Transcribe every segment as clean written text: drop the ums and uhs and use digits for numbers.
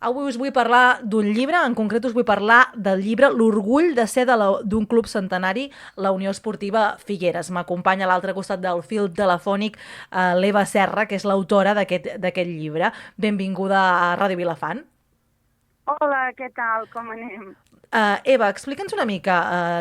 Avui us vull parlar d'un llibre, en concret us vull parlar del llibre L'orgull de ser d'un club centenari, la Unió Esportiva Figueres. M'acompanya a l'altre costat del fil telefònic l'Eva Serra, que és l'autora d'aquest llibre. Benvinguda a Ràdio Vilafant. Hola, què tal? Com anem? Eva, explica'ns una mica,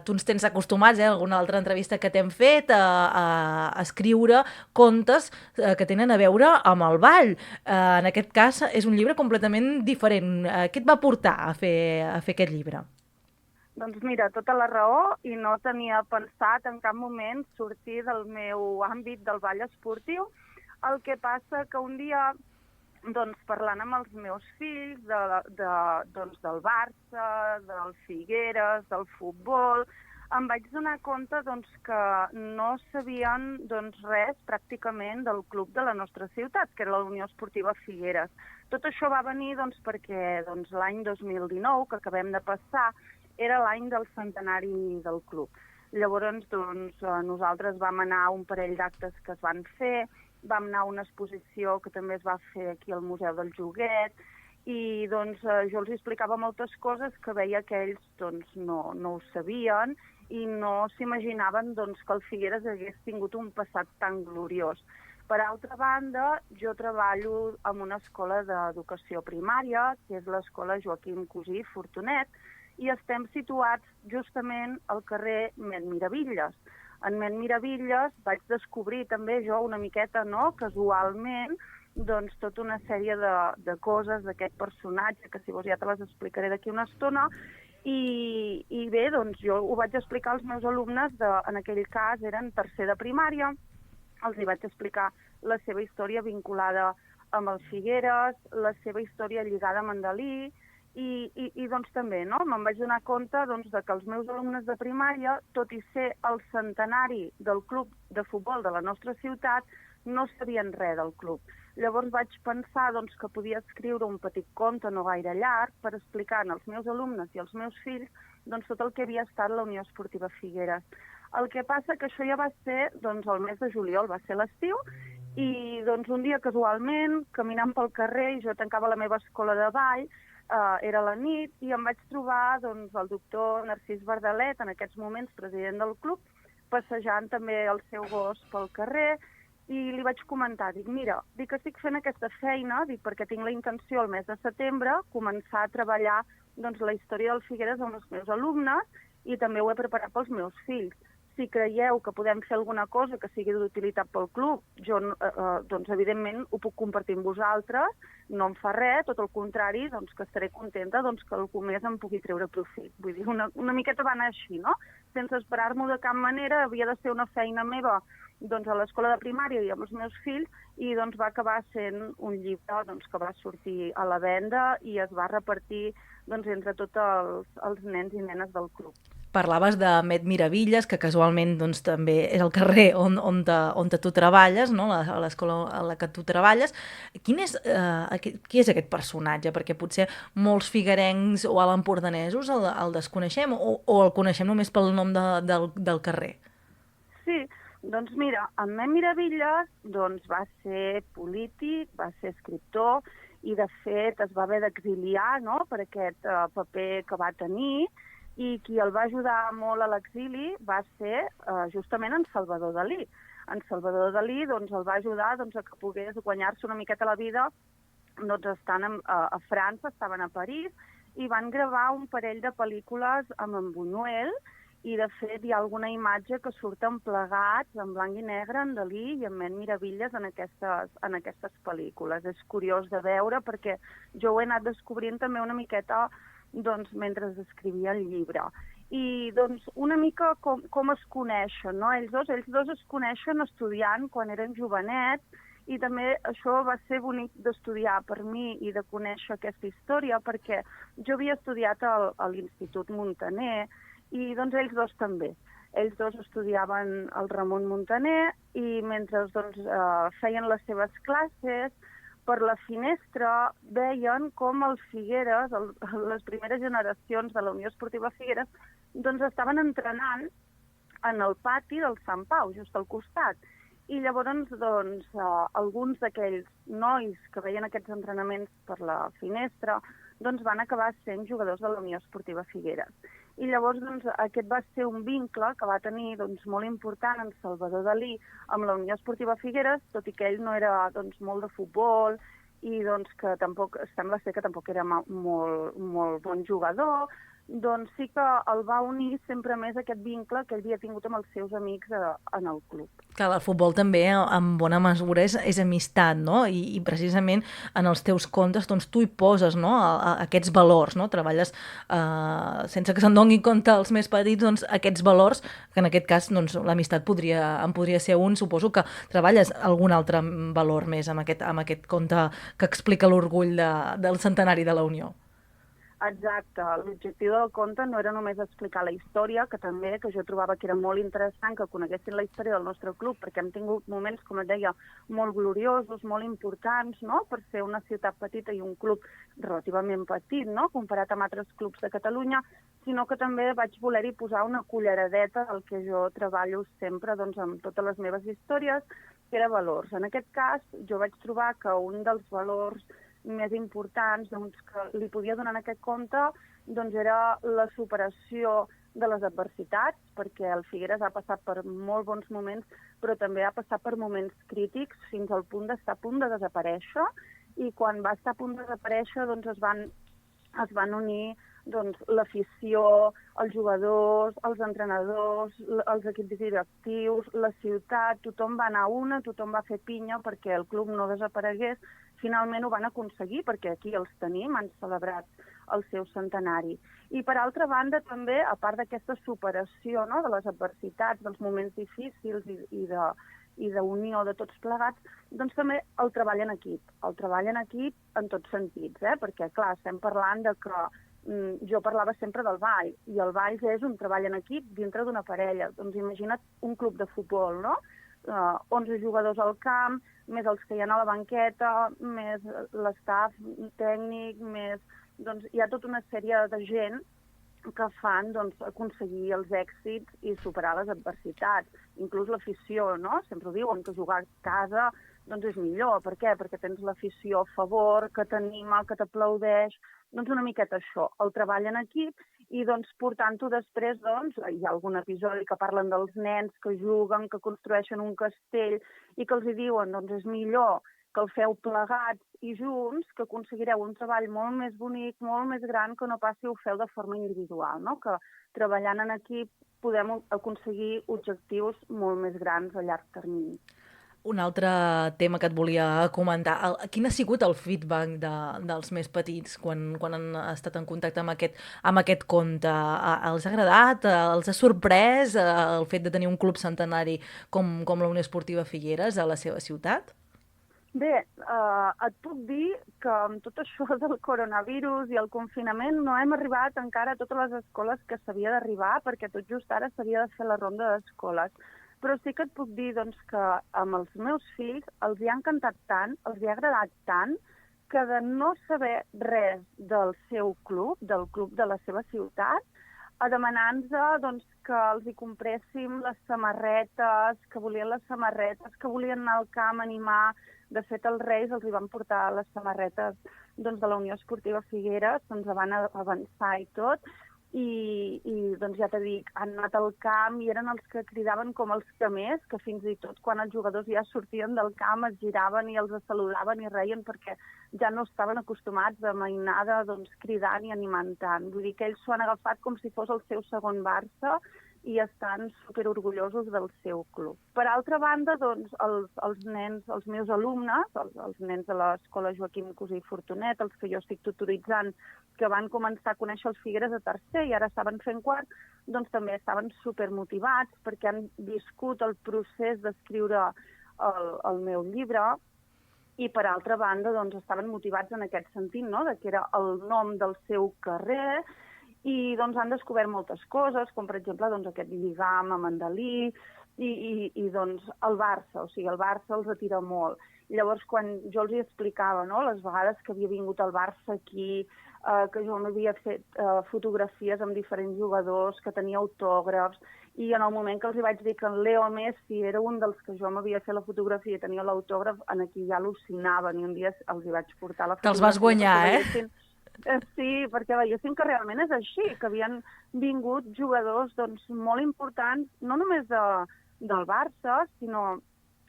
tu ens tens acostumats, alguna altra entrevista que t'hem fet, a escriure contes que tenen a veure amb el ball. En aquest cas és un llibre completament diferent. Què et va portar a fer aquest llibre? Doncs mira, tota la raó i no tenia pensat en cap moment sortir del meu àmbit del ball esportiu. El que passa que un dia, doncs, parlant amb els meus fills doncs, del Barça, del Figueres, del futbol, em vaig donar compte doncs, que no sabien doncs, res pràcticament del club de la nostra ciutat, que era la Unió Esportiva Figueres. Tot això va venir doncs, perquè doncs, l'any 2019, que acabem de passar, era l'any del centenari del club. Llavors, doncs, nosaltres vam anar a un parell d'actes que es van fer, vam anar a una exposició que també es va fer aquí al Museu del Joguet, i doncs, jo els explicava moltes coses que veia que ells doncs, no ho sabien i no s'imaginaven doncs, que el Figueres hagués tingut un passat tan gloriós. Per altra banda, jo treballo en una escola d'educació primària, que és l'escola Joaquim Cusí Fortunet, i estem situats justament al carrer Met Miravilles. En Met Miravilles vaig descobrir també jo una miqueta, no?, casualment, doncs tota una sèrie de coses d'aquest personatge, que si vols ja te les explicaré d'aquí una estona, i bé, doncs jo ho vaig explicar als meus alumnes, en aquell cas eren tercer de primària, els hi vaig explicar la seva història vinculada amb el Figueres, la seva història lligada amb en Dalí, i doncs també, no? Me'n vaig donar compte doncs, de que els meus alumnes de primària, tot i ser el centenari del club de futbol de la nostra ciutat, no sabien res del club. Llavors vaig pensar doncs, que podia escriure un petit conte no gaire llarg per explicar als meus alumnes i als meus fills doncs, tot el que havia estat la Unió Esportiva Figueres. El que passa que això ja va ser doncs, el mes de juliol, va ser l'estiu, i doncs, un dia casualment, caminant pel carrer, i jo tancava la meva escola de ball, era la nit, i em vaig trobar doncs, el doctor Narcís Bardalet, en aquests moments president del club, passejant també el seu gos pel carrer, i li vaig comentar, mira, que estic fent aquesta feina, perquè tinc la intenció el mes de setembre començar a treballar doncs, la història del Figueres amb els meus alumnes, i també ho he preparat pels meus fills. Si creieu que podem fer alguna cosa que sigui d'utilitat pel club, jo, doncs, evidentment, ho puc compartir amb vosaltres, no em fa res, tot el contrari, doncs, que estaré contenta doncs, que algú més em pugui treure profit. Vull dir, una miqueta va anar així, no? Sense esperar-m'ho de cap manera, havia de ser una feina meva doncs, a l'escola de primària i amb els meus fills, i doncs, va acabar sent un llibre doncs, que va sortir a la venda i es va repartir doncs, entre tots els nens i nenes del club. Parlaves de Met Miravilles, que casualment doncs, també és el carrer on tu treballes, no? A l'escola a la que tu treballes. Qui és aquest personatge? Perquè potser molts figuerencs o alempordanesos el desconeixem o el coneixem només pel nom del carrer. Sí, doncs mira, en Met Miravilles doncs, va ser polític, va ser escriptor, i de fet es va haver d'exiliar, no?, per aquest paper que va tenir, i qui el va ajudar molt a l'exili va ser justament en Salvador Dalí. En Salvador Dalí doncs, el va ajudar doncs, a que pogués guanyar-se una miqueta la vida doncs, estant a França, estaven a París, i van gravar un parell de pel·lícules amb en Buñuel, i de fet hi ha alguna imatge que surten plegats en blanc i negre en Dalí i en Met Miravilles en aquestes pel·lícules. És curiós de veure perquè jo ho he anat descobrint també una miqueta doncs, mentre escrivia el llibre. I doncs, una mica com es coneixen, no? Ells dos es coneixen estudiant quan eren jovenets, i també això va ser bonic d'estudiar per mi i de conèixer aquesta història, perquè jo havia estudiat a l'Institut Muntaner, i doncs ells dos també. Ells dos estudiaven al Ramon Muntaner, i mentre doncs, feien les seves classes, per la finestra veien com els Figueres, les primeres generacions de la Unió Esportiva Figueres, doncs estaven entrenant en el pati del Sant Pau, just al costat. I llavors, doncs, alguns d'aquells nois que veien aquests entrenaments per la finestra doncs van acabar sent jugadors de la Unió Esportiva Figueres. I llavors doncs, aquest va ser un vincle que va tenir doncs, molt important en Salvador Dalí amb la Unió Esportiva Figueres, tot i que ell no era doncs, molt de futbol i doncs, que tampoc, sembla ser que tampoc era molt bon jugador, doncs sí que el va unir sempre més aquest vincle que ell havia tingut amb els seus amics en el club. Que el futbol també, en bona mesura, és amistat, no? I precisament en els teus contes doncs, tu hi poses, no? Aquests valors, no? Treballes sense que se'n donin compte els més petits, doncs, aquests valors, que en aquest cas doncs, l'amistat en podria ser un. Suposo que treballes algun altre valor més amb aquest conte que explica l'orgull del centenari de la Unió. Exacte. L'objectiu del conte no era només explicar la història, que també, que jo trobava que era molt interessant que coneguessin la història del nostre club, perquè hem tingut moments, com et deia, molt gloriosos, molt importants, no?, per ser una ciutat petita i un club relativament petit, no?, comparat amb altres clubs de Catalunya, sinó que també vaig voler-hi posar una culleradeta del que jo treballo sempre doncs, amb totes les meves històries, que era valors. En aquest cas, jo vaig trobar que un dels valors més importants doncs, que li podia donar en aquest conte doncs, era la superació de les adversitats, perquè el Figueres ha passat per molt bons moments, però també ha passat per moments crítics fins al punt d'estar a punt de desaparèixer, i quan va estar a punt de desaparèixer doncs, es van unir doncs, l'afició, els jugadors, els entrenadors, els equips directius, la ciutat, tothom va anar a una, tothom va fer pinya perquè el club no desaparegués. Finalment ho van aconseguir, perquè aquí els tenim, han celebrat el seu centenari. I per altra banda també, a part d'aquesta superació, no?, de les adversitats, dels moments difícils i d'unió de tots plegats, doncs també el treball en equip. El treball en equip en tots sentits, perquè clar, estem parlant de que jo parlava sempre del ball, i el ball és un treball en equip dintre d'una parella. Doncs imagina't un club de futbol, no?, 11 jugadors al camp, més els que hi ha a la banqueta, més l'estaf tècnic, més... Doncs hi ha tota una sèrie de gent que fan doncs, aconseguir els èxits i superar les adversitats. Inclús l'afició, no? Sempre ho diuen, que jugar a casa doncs és millor. Per què? Perquè tens l'afició a favor, que t'anima, que t'aplaudeix. Doncs una miqueta això, el treball en equip, i doncs portant-ho després, doncs, hi ha algun episodi que parlen dels nens que juguen, que construeixen un castell i que els hi diuen, doncs és millor que el feu plegats i junts, que aconseguireu un treball molt més bonic, molt més gran, que no passi ho feu de forma individual, no? Que treballant en equip podem aconseguir objectius molt més grans a llarg termini. Un altre tema que et volia comentar, quin ha sigut el feedback dels més petits quan han estat en contacte amb aquest conte? Els ha agradat? Els ha sorprès el fet de tenir un club centenari com la Unió Esportiva Figueres a la seva ciutat? Bé, et puc dir que amb tot això del coronavirus i el confinament no hem arribat encara a totes les escoles que s'havia d'arribar, perquè tot just ara s'havia de fer la ronda d'escoles. Però sí que et puc dir doncs, que amb els meus fills els hi ha encantat tant, els hi ha agradat tant, que de no saber res del seu club, del club de la seva ciutat, a demanar-nos doncs, que els hi compréssim les samarretes, que volien les samarretes, que volien anar al camp a animar. De fet, els Reis els hi van portar les samarretes doncs, de la Unió Esportiva Figueres, se'ns van avançar i tot, i doncs ja t'he dit, han anat al camp i eren els que cridaven com els que més, que fins i tot quan els jugadors ja sortien del camp es giraven i els saludaven i reien perquè ja no estaven acostumats a mainada doncs, cridant i animant tant. Vull dir que ells s'ho han agafat com si fos el seu segon Barça i estan superorgullosos del seu club. Per altra banda, doncs, els nens, els meus alumnes, els nens de l'escola Joaquim Cosí i Fortunet, els que jo estic tutoritzant, que van començar a conèixer els Figueres a tercer i ara estaven fent quart, doncs també estaven supermotivats perquè han viscut el procés d'escriure el meu llibre, i per altra banda doncs, estaven motivats en aquest sentit, no?, de que era el nom del seu carrer, i doncs, han descobert moltes coses, com per exemple doncs, aquest lligam amb en Dalí i doncs, el Barça, o sigui, el Barça els atira molt. I llavors, quan jo els hi explicava, no?, les vegades que havia vingut el Barça aquí, que jo m'havia fet fotografies amb diferents jugadors, que tenia autògrafs, i en el moment que els hi vaig dir que en Leo Messi era un dels que jo m'havia fet la fotografia i tenia l'autògraf, en aquí ja al·lucinaven, i un dia els hi vaig portar la fotografia. Te'ls vas guanyar, Sí, perquè veiessin que realment és així, que havien vingut jugadors doncs, molt importants, no només del Barça, sinó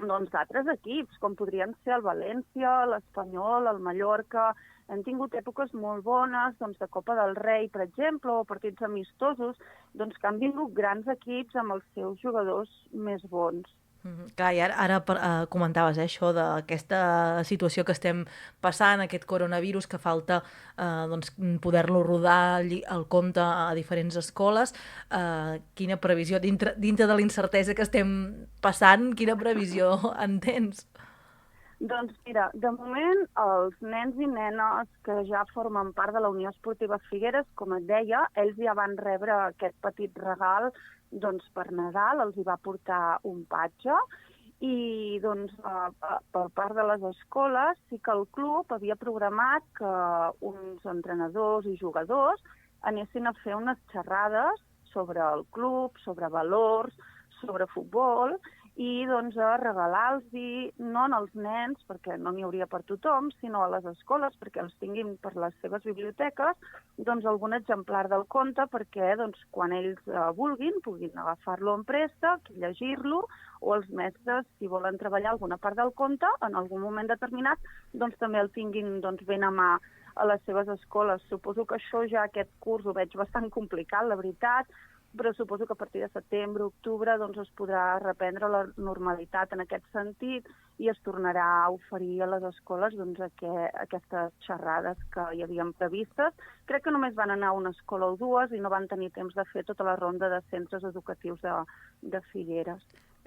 doncs, d'altres equips, com podrien ser el València, l'Espanyol, el Mallorca. Hem tingut èpoques molt bones, doncs, de Copa del Rei, per exemple, o partits amistosos, doncs, que han vingut grans equips amb els seus jugadors més bons. Clar, i ara comentaves això d'aquesta situació que estem passant, aquest coronavirus, que falta doncs, poder-lo rodar el compte a diferents escoles. Quina previsió, dintre de la incertesa que estem passant, quina previsió en tens? Doncs mira, de moment els nens i nenes que ja formen part de la Unió Esportiva Figueres, com et deia, ells ja van rebre aquest petit regal doncs, per Nadal, els hi va portar un patge i doncs, per part de les escoles sí que el club havia programat que uns entrenadors i jugadors anessin a fer unes xerrades sobre el club, sobre valors, sobre futbol, i doncs a regalar-los, no als nens, perquè no n'hi hauria per tothom, sinó a les escoles, perquè els tinguin per les seves biblioteques, doncs algun exemplar del conte, perquè doncs, quan ells vulguin, puguin agafar-lo en préstec, llegir-lo, o els mestres, si volen treballar alguna part del conte, en algun moment determinat, doncs també el tinguin doncs, ben a mà a les seves escoles. Suposo que això ja aquest curs ho veig bastant complicat, la veritat, però suposo que a partir de setembre, octubre, doncs es podrà reprendre la normalitat en aquest sentit i es tornarà a oferir a les escoles doncs, aquestes xerrades que hi havien previstes. Crec que només van anar a una escola o dues i no van tenir temps de fer tota la ronda de centres educatius de Figueres.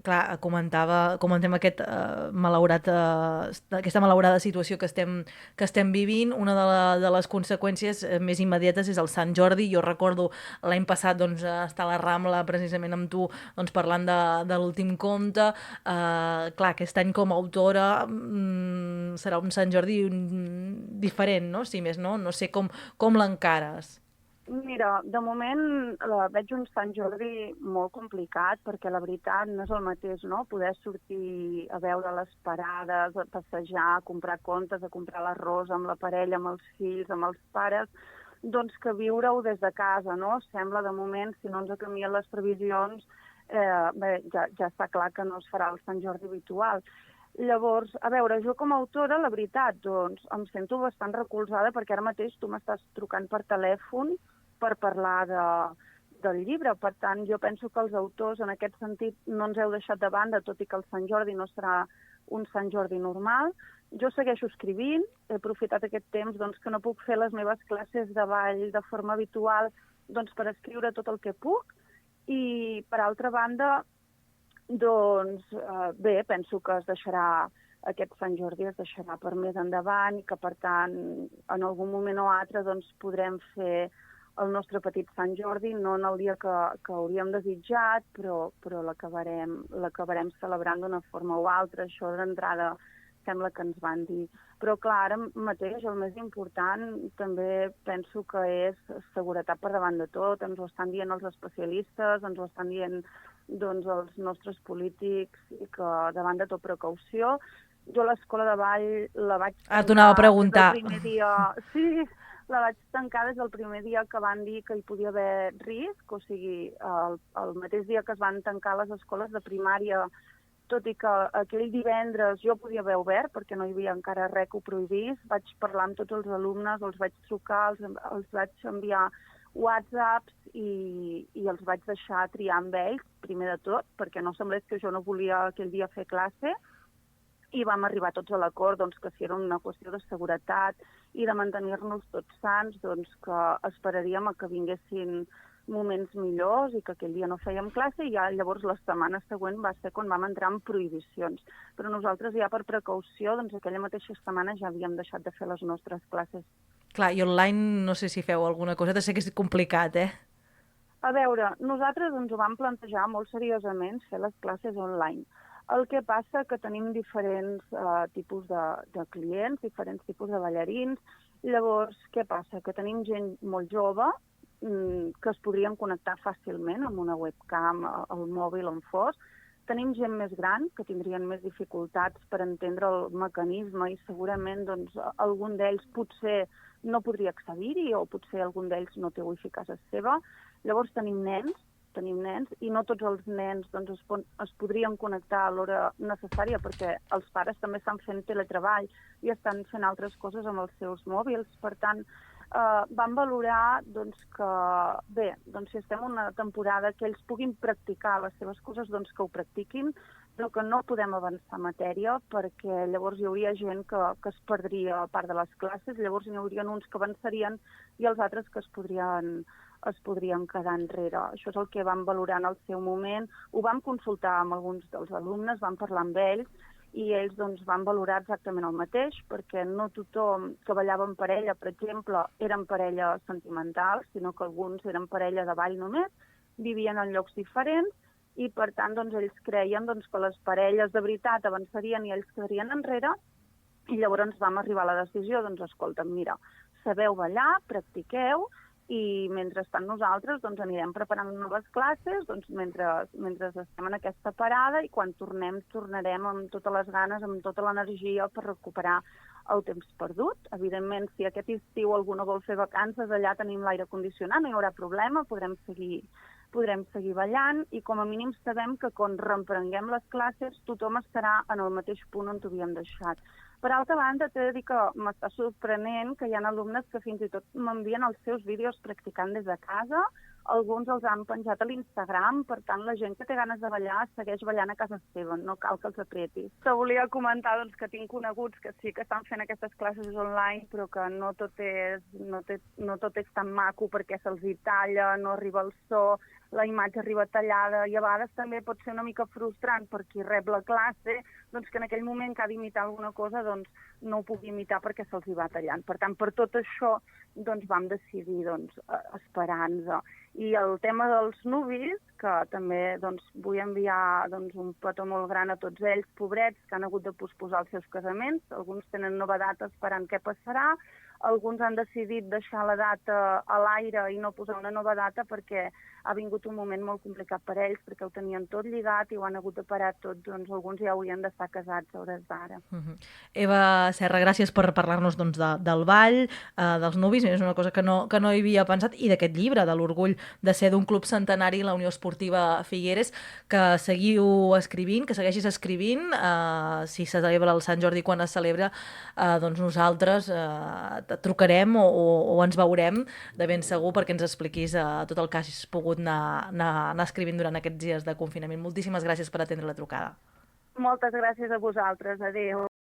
Clar, comentem aquesta malaurada situació que estem vivint. Una de les conseqüències més immediates és el Sant Jordi. Jo recordo l'any passat doncs, estar a la Rambla precisament amb tu doncs, parlant de l'últim conte. Clar, aquest any com a autora serà un Sant Jordi diferent, no? Si més no, no sé com l'encares. Mira, de moment veig un Sant Jordi molt complicat perquè la veritat no és el mateix, no? Poder sortir a veure les parades, a passejar, a comprar contes, a comprar l'arròs amb la parella, amb els fills, amb els pares, doncs que viure-ho des de casa, no? Sembla de moment, si no ens canvien les previsions, ja està clar que no es farà el Sant Jordi habitual. Llavors, a veure, jo com a autora, la veritat, doncs, em sento bastant recolzada perquè ara mateix tu m'estàs trucant per telèfon per parlar del llibre. Per tant, jo penso que els autors en aquest sentit no ens heu deixat de banda, tot i que el Sant Jordi no serà un Sant Jordi normal. Jo segueixo escrivint, he aprofitat aquest temps doncs, que no puc fer les meves classes de ball de forma habitual doncs, per escriure tot el que puc. I, per altra banda, doncs bé, penso que aquest Sant Jordi es deixarà per més endavant i que, per tant, en algun moment o altre doncs, podrem fer el nostre petit Sant Jordi, no en el dia que hauríem desitjat, però l'acabarem celebrant d'una forma o altra. Això d'entrada sembla que ens van dir. Però clar, ara mateix el més important també penso que és seguretat per davant de tot. Ens ho estan dient els especialistes, ens ho estan dient doncs, els nostres polítics, i que davant de tot precaució. Jo l'escola de ball la vaig tancar t'anava a preguntar. el primer dia. Sí, la vaig tancar des del primer dia que van dir que hi podia haver risc, o sigui, el mateix dia que es van tancar les escoles de primària, tot i que aquell divendres jo podia haver obert perquè no hi havia encara res que ho prohibís, vaig parlar amb tots els alumnes, els vaig trucar, els vaig enviar whatsapps i els vaig deixar triar amb ells, primer de tot, perquè no semblés que jo no volia aquell dia fer classe, i vam arribar tots a l'acord doncs, que si era una qüestió de seguretat i de mantenir-nos tots sants, doncs que esperaríem a que vinguessin moments millors i que aquell dia no fèiem classe, i ja llavors la setmana següent va ser quan vam entrar en prohibicions. Però nosaltres ja per precaució, doncs aquella mateixa setmana ja havíem deixat de fer les nostres classes. Clar, i online no sé si feu alguna cosa, sé que és complicat, A veure, nosaltres ens ho vam plantejar molt seriosament fer les classes online. El que passa que tenim diferents tipus de clients, diferents tipus de ballarins. Llavors, què passa? Que tenim gent molt jove que es podrien connectar fàcilment amb una webcam al mòbil on fos. Tenim gent més gran que tindrien més dificultats per entendre el mecanisme i segurament doncs, algun d'ells potser no podria accedir-hi o potser algun d'ells no té wifi a casa seva. Llavors tenim nens i no tots els nens doncs, es podrien connectar a l'hora necessària perquè els pares també estan fent teletreball i estan fent altres coses amb els seus mòbils. Per tant, vam valorar doncs, que, bé, doncs, si estem en una temporada que ells puguin practicar les seves coses, doncs que ho practiquin, però que no podem avançar matèria perquè llavors hi hauria gent que es perdria part de les classes, llavors hi hauria uns que avançarien i els altres que es podrien quedar enrere. Això és el que vam valorar en el seu moment. Ho vam consultar amb alguns dels alumnes, vam parlar amb ells i ells doncs, van valorar exactament el mateix, perquè no tothom que ballava en parella, per exemple, eren parelles sentimentals, sinó que alguns eren parella de ball només, vivien en llocs diferents i, per tant, doncs, ells creien doncs, que les parelles de veritat avançarien i ells quedarien enrere i llavors vam arribar a la decisió, doncs, escolta'm, mira, sabeu ballar, practiqueu, i mentrestant nosaltres doncs, anirem preparant noves classes doncs, mentre estem en aquesta parada i quan tornarem amb totes les ganes, amb tota l'energia per recuperar el temps perdut. Evidentment, si aquest estiu algú no vol fer vacances, allà tenim l'aire condicionat, no hi haurà problema, podrem seguir ballant i com a mínim sabem que quan reprenguem les classes tothom estarà en el mateix punt on t'havíem deixat. Per altra banda, t'he de dir que m'està sorprenent que hi ha alumnes que fins i tot m'envien els seus vídeos practicant des de casa, alguns els han penjat a l'Instagram, per tant la gent que té ganes de ballar segueix ballant a casa seva, no cal que els apretis. Te volia comentar doncs, que tinc coneguts que sí que estan fent aquestes classes online, però que no tot és tan maco perquè se'ls hi talla, no arriba el so, la imatge arriba tallada i a vegades també pot ser una mica frustrant per qui rep la classe, doncs que en aquell moment que ha d'imitar alguna cosa doncs, no ho pugui imitar perquè se'ls hi va tallant. Per tant, per tot això doncs, vam decidir doncs, esperar-nos. I el tema dels nuvis, que també doncs, vull enviar doncs, un petó molt gran a tots ells, pobrets, que han hagut de posposar els seus casaments, alguns tenen nova data esperant què passarà, alguns han decidit deixar la data a l'aire i no posar una nova data perquè ha vingut un moment molt complicat per ells, perquè ho tenien tot lligat i ho han hagut de parar tot, doncs alguns ja haurien d'estar casats a hores d'ara. Eva Serra, gràcies per parlar-nos doncs, del ball, dels nuvis, és una cosa que no hi havia pensat, i d'aquest llibre, de l'orgull de ser d'un club centenari, la Unió Esportiva Figueres, que seguiu escrivint, que segueixis escrivint, si se celebra el Sant Jordi quan es celebra, doncs nosaltres et trucarem o ens veurem de ben segur perquè ens expliquis tot el que hagis pogut anar escrivint durant aquests dies de confinament. Moltíssimes gràcies per atendre la trucada. Moltes gràcies a vosaltres. Adéu.